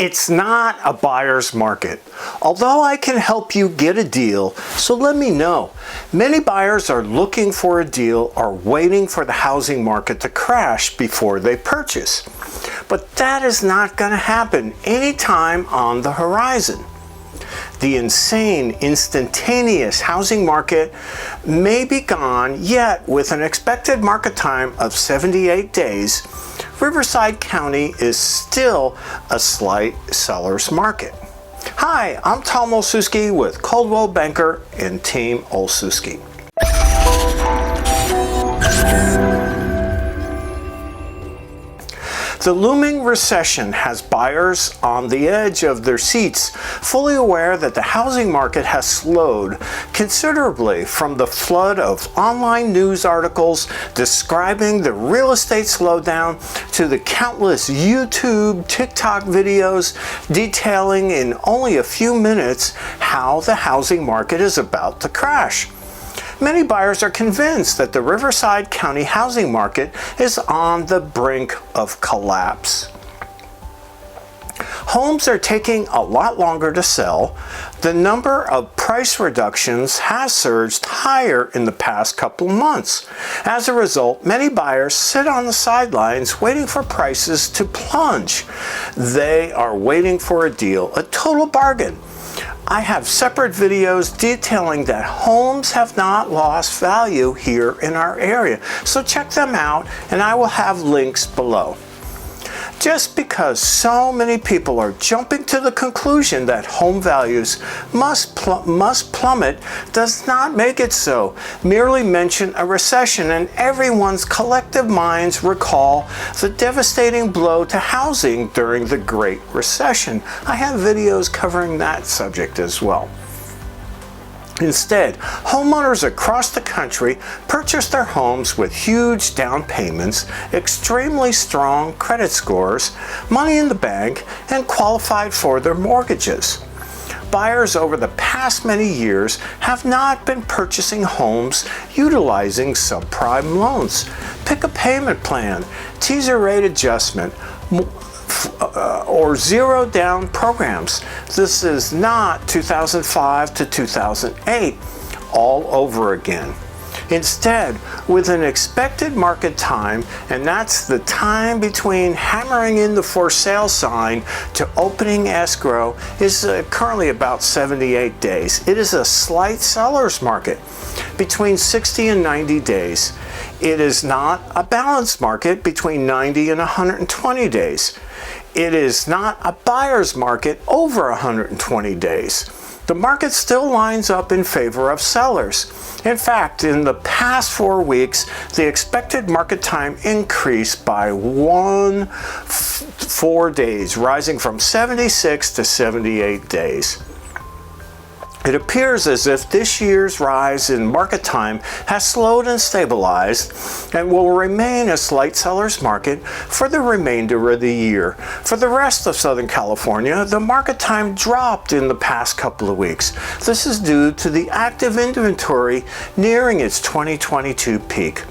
It's not a buyer's market, although I can help you get a deal, so let me know. Many buyers are looking for a deal or waiting for the housing market to crash before they purchase. But that is not going to happen anytime on the horizon. The insane, instantaneous housing market may be gone, yet with an expected market time of 78 days, Riverside County is still a slight seller's market. Hi, I'm Tom Olsewski with Coldwell Banker and Team Olsewski. The looming recession has buyers on the edge of their seats, fully aware that the housing market has slowed considerably from the flood of online news articles describing the real estate slowdown to the countless YouTube, TikTok videos detailing in only a few minutes how the housing market is about to crash. Many buyers are convinced that the Riverside County housing market is on the brink of collapse. Homes are taking a lot longer to sell. The number of price reductions has surged higher in the past couple of months. As a result, many buyers sit on the sidelines waiting for prices to plunge. They are waiting for a deal, a total bargain. I have separate videos detailing that homes have not lost value here in our area, so check them out and I will have links below. Just because so many people are jumping to the conclusion that home values must plummet does not make it so. Merely mention a recession and everyone's collective minds recall the devastating blow to housing during the Great Recession. I have videos covering that subject as well. Instead, homeowners across the country purchased their homes with huge down payments, extremely strong credit scores, money in the bank, and qualified for their mortgages. Buyers over the past many years have not been purchasing homes utilizing subprime loans. Pick a payment plan, teaser rate adjustment, or zero down programs. This is not 2005 to 2008 all over again. Instead, with an expected market time, and that's the time between hammering in the for sale sign to opening escrow, is currently about 78 days. It is a slight seller's market between 60 and 90 days. It is not a balanced market between 90 and 120 days. It is not a buyer's market over 120 days. The market still lines up in favor of sellers. In fact, in the past 4 weeks, the expected market time increased by 4 days, rising from 76 to 78 days. It appears as if this year's rise in market time has slowed and stabilized and will remain a slight seller's market for the remainder of the year. For the rest of Southern California, the market time dropped in the past couple of weeks. This is due to the active inventory nearing its 2022 peak,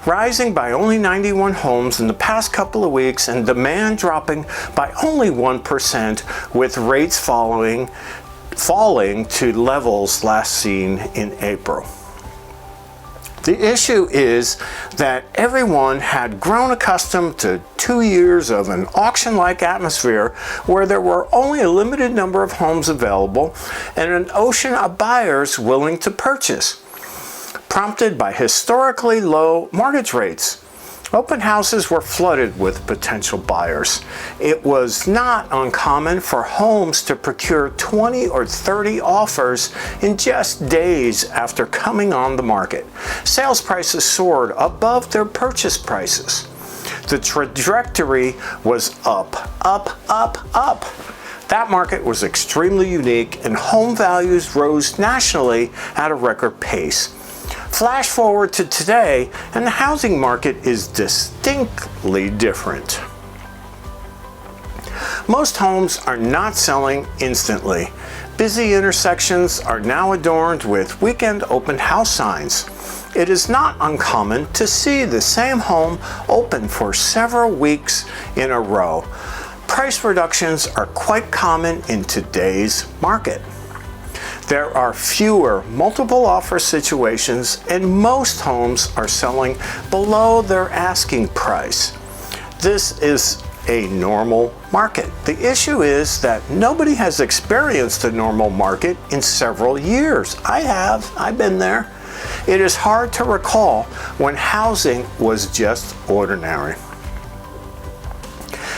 rising by only 91 homes in the past couple of weeks and demand dropping by only 1%, with rates falling to levels last seen in April. The issue is that everyone had grown accustomed to 2 years of an auction-like atmosphere where there were only a limited number of homes available and an ocean of buyers willing to purchase, prompted by historically low mortgage rates. Open houses were flooded with potential buyers. It was not uncommon for homes to procure 20 or 30 offers in just days after coming on the market. Sales prices soared above their purchase prices. The trajectory was up, up, up, up. That market was extremely unique and home values rose nationally at a record pace. Flash forward to today, and the housing market is distinctly different. Most homes are not selling instantly. Busy intersections are now adorned with weekend open house signs. It is not uncommon to see the same home open for several weeks in a row. price reductions are quite common in today's market. There are fewer multiple offer situations, and most homes are selling below their asking price. This is a normal market. The issue is that nobody has experienced a normal market in several years. I have. I've been there. It is hard to recall when housing was just ordinary.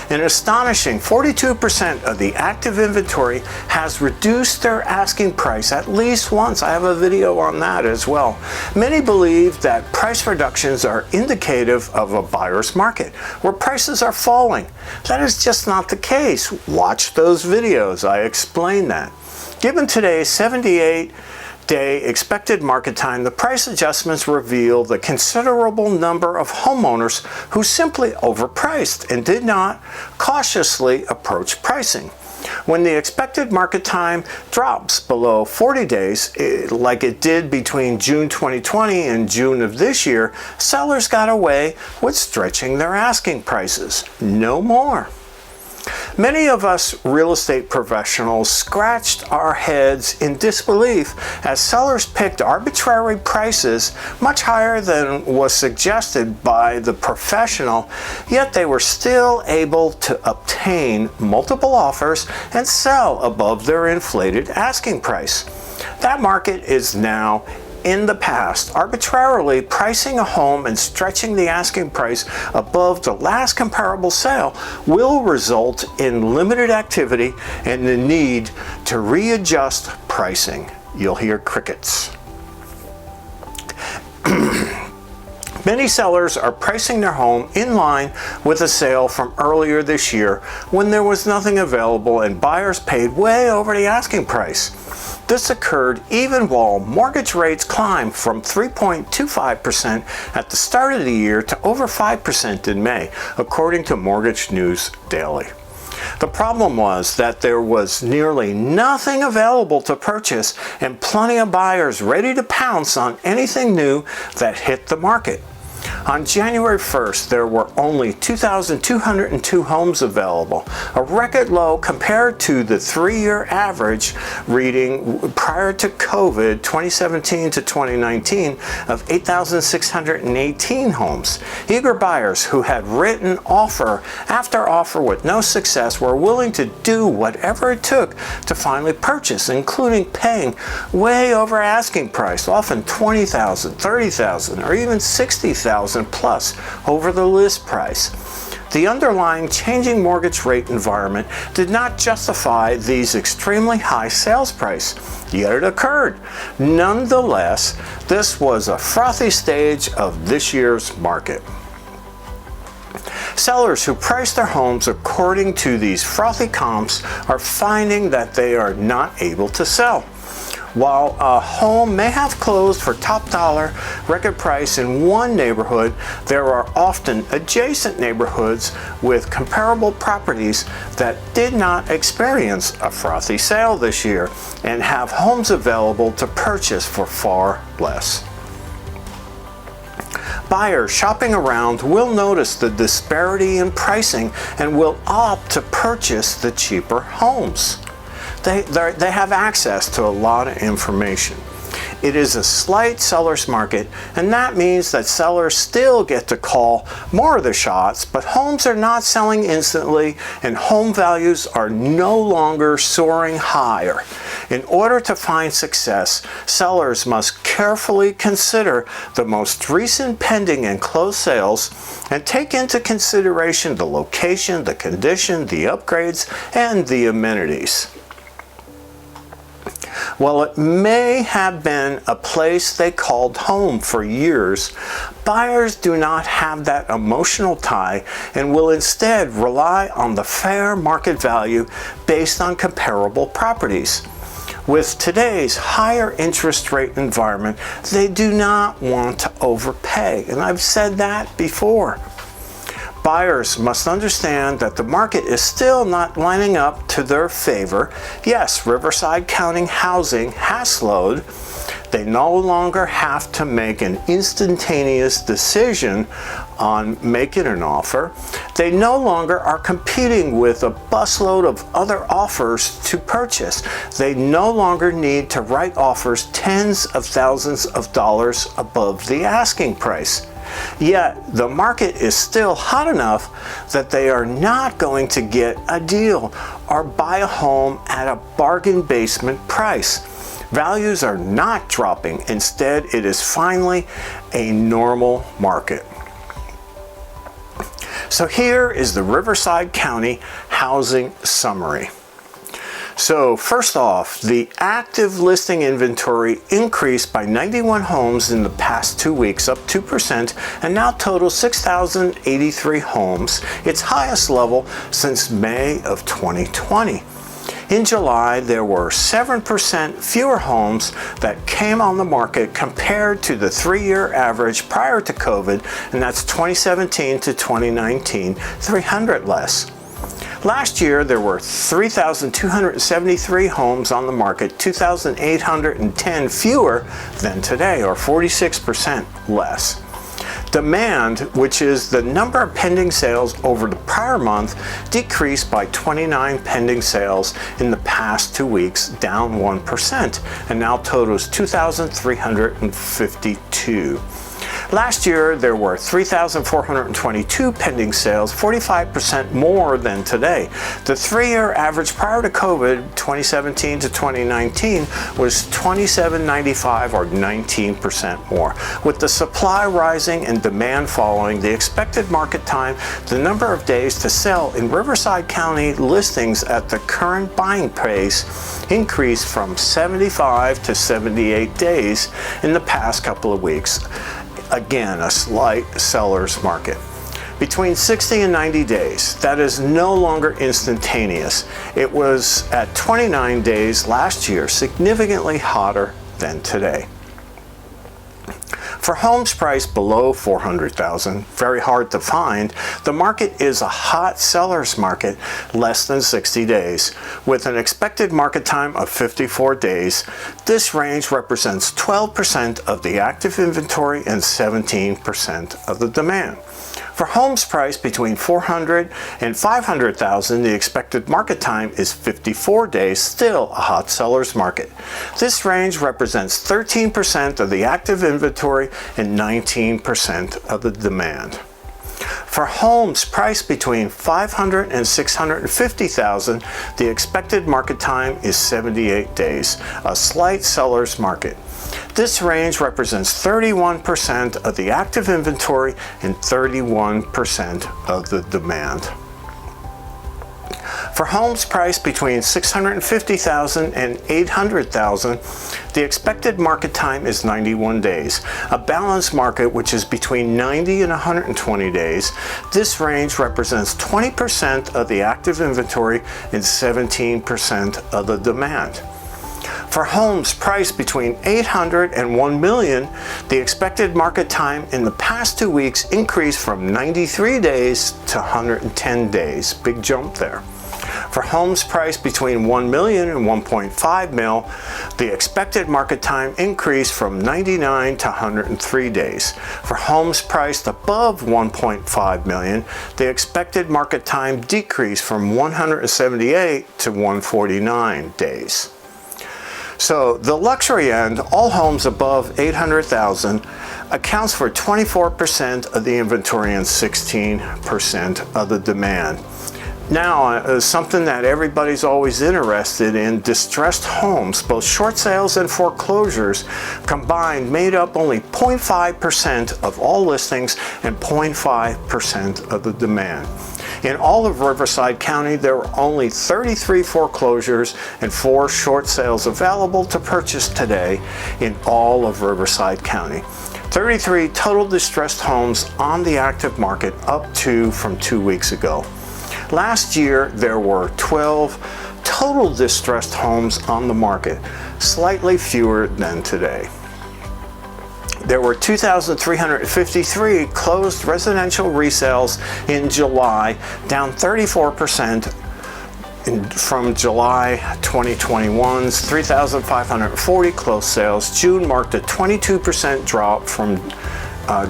An astonishing 42% of the active inventory has reduced their asking price at least once. I have a video on that as well. Many believe that price reductions are indicative of a buyer's market, where prices are falling. That is just not the case. Watch those videos. I explain that. Given today's 78-day expected market time, the price adjustments reveal the considerable number of homeowners who simply overpriced and did not cautiously approach pricing. When the expected market time drops below 40 days, like it did between June 2020 and June of this year, sellers got away with stretching their asking prices. No more. Many of us real estate professionals scratched our heads in disbelief as sellers picked arbitrary prices much higher than was suggested by the professional, yet they were still able to obtain multiple offers and sell above their inflated asking price. That market is now in the past. Arbitrarily pricing a home and stretching the asking price above the last comparable sale will result in limited activity and the need to readjust pricing. You'll hear crickets. Many sellers are pricing their home in line with a sale from earlier this year when there was nothing available and buyers paid way over the asking price. This occurred even while mortgage rates climbed from 3.25% at the start of the year to over 5% in May, according to Mortgage News Daily. The problem was that there was nearly nothing available to purchase and plenty of buyers ready to pounce on anything new that hit the market. On January 1st, there were only 2,202 homes available, a record low compared to the 3-year average reading prior to COVID 2017 to 2019 of 8,618 homes. Eager buyers who had written offer after offer with no success were willing to do whatever it took to finally purchase, including paying way over asking price, often $20,000, $30,000, or even $60,000 plus over the list price. The underlying changing mortgage rate environment did not justify these extremely high sales price, yet it occurred. Nonetheless, this was a frothy stage of this year's market. Sellers who price their homes according to these frothy comps are finding that they are not able to sell. While a home may have closed for top dollar record price in one neighborhood, there are often adjacent neighborhoods with comparable properties that did not experience a frothy sale this year and have homes available to purchase for far less. Buyers shopping around will notice the disparity in pricing and will opt to purchase the cheaper homes. They have access to a lot of information. It is a slight seller's market, and that means that sellers still get to call more of the shots, but homes are not selling instantly and home values are no longer soaring higher. In order to find success, sellers must carefully consider the most recent pending and closed sales and take into consideration the location, the condition, the upgrades, and the amenities. While it may have been a place they called home for years, buyers do not have that emotional tie and will instead rely on the fair market value based on comparable properties. With today's higher interest rate environment, they do not want to overpay, and I've said that before. Buyers must understand that the market is still not lining up to their favor. Yes, Riverside County housing has slowed. They no longer have to make an instantaneous decision on making an offer, they no longer are competing with a busload of other offers to purchase. They no longer need to write offers tens of thousands of dollars above the asking price. Yet the market is still hot enough that they are not going to get a deal or buy a home at a bargain basement price. Values are not dropping. Instead, it is finally a normal market. So here is the Riverside County housing summary. So first off, the active listing inventory increased by 91 homes in the past 2 weeks, up 2%, and now totals 6,083 homes, its highest level since May of 2020. In July, there were 7% fewer homes that came on the market compared to the 3-year average prior to COVID, and that's 2017 to 2019, 300 less. Last year, there were 3,273 homes on the market, 2,810 fewer than today, or 46% less. Demand, which is the number of pending sales over the prior month, decreased by 29 pending sales in the past 2 weeks, down 1%, and now totals 2,352. Last year, there were 3,422 pending sales, 45% more than today. The 3-year average prior to COVID, 2017 to 2019, was 2,795, or 19% more. With the supply rising and demand following, the expected market time, the number of days to sell in Riverside County listings at the current buying pace increased from 75 to 78 days in the past couple of weeks. Again, a slight seller's market. Between 60 and 90 days, that is no longer instantaneous. It was at 29 days last year, significantly hotter than today. For homes priced below $400,000, very hard to find, the market is a hot seller's market, less than 60 days. With an expected market time of 54 days, this range represents 12% of the active inventory and 17% of the demand. For homes priced between $400,000 and $500,000, the expected market time is 54 days, still a hot seller's market. This range represents 13% of the active inventory and 19% of the demand. For homes priced between $500,000 and $650,000, the expected market time is 78 days, a slight seller's market. This range represents 31% of the active inventory and 31% of the demand. For homes priced between $650,000 and $800,000, the expected market time is 91 days, a balanced market which is between 90 and 120 days. This range represents 20% of the active inventory and 17% of the demand. For homes priced between $800,000 and $1 million, the expected market time in the past 2 weeks increased from 93 days to 110 days. Big jump there. For homes priced between $1 million and $1.5 million, the expected market time increased from 99 to 103 days. For homes priced above $1.5 million, the expected market time decreased from 178 to 149 days. So the luxury end, all homes above $800,000, accounts for 24% of the inventory and 16% of the demand. Now, something that everybody's always interested in, distressed homes, both short sales and foreclosures combined made up only 0.5% of all listings and 0.5% of the demand. In all of Riverside County, there were only 33 foreclosures and 4 short sales available to purchase today in all of Riverside County. 33 total distressed homes on the active market, up 2 from 2 weeks ago. Last year, there were 12 total distressed homes on the market, slightly fewer than today. There were 2,353 closed residential resales in July, down 34% from July 2021's 3,540 closed sales. June marked a 22% drop from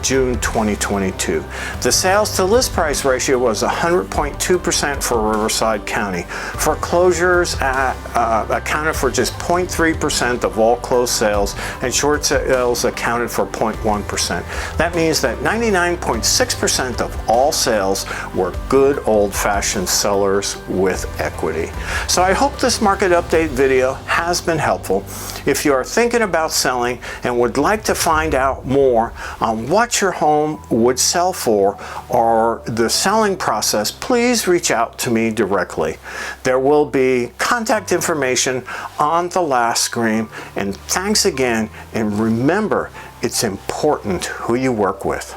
June 2022. The sales to list price ratio was 100.2% for Riverside County. Foreclosures accounted for just 0.3% of all closed sales, and short sales accounted for 0.1%. That means that 99.6% of all sales were good old-fashioned sellers with equity. So I hope this market update video has been helpful. If you are thinking about selling and would like to find out more on what your home would sell for or the selling process, please reach out to me directly. There will be contact information on the last screen. And thanks again, and remember, it's important who you work with.